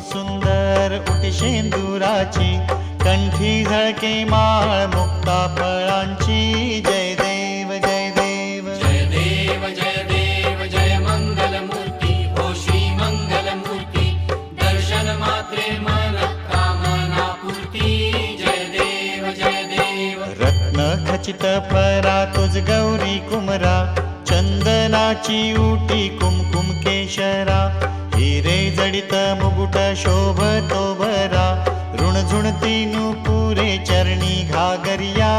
सुंदर उटी शेंदुराची, कंठी झळके माळ मुक्ता फळांची. जय देव जय देव जय देव जय देव जय मंगल मूर्ती हो श्री मंगल मूर्ती. दर्शन मात्रे मन कामना पूर्ती. जय देव जय देव. रत्न खचित परा तुझ गौरी कुमरा, चंदनाची उटी कुमकुम केशरा. हिरे जडित मुकुट शोभतो भरा, ऋणझुणती नुपुरे चरणी घागरिया.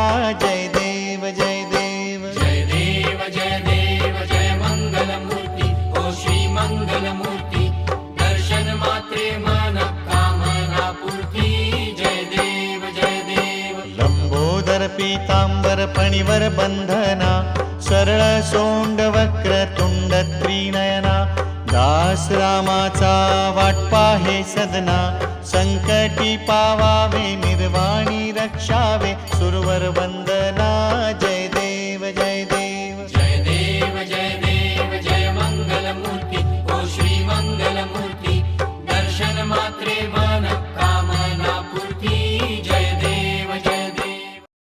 जय देव जय देव जय देव जय देव जय मंगल मूर्ती हो श्री मंगल मूर्ती. दर्शन मात्रे मन कामना पूर्ती. जय देव जय देव. लंबोदर पीतांबर फणीवर बंधना, सरळ सोंड वक्र तुंड त्रिनयना. दास रामाचा वाट पाहे सदना, संकटी पावावे निर्वाणी रक्षावे. सुरवर वंदना. जय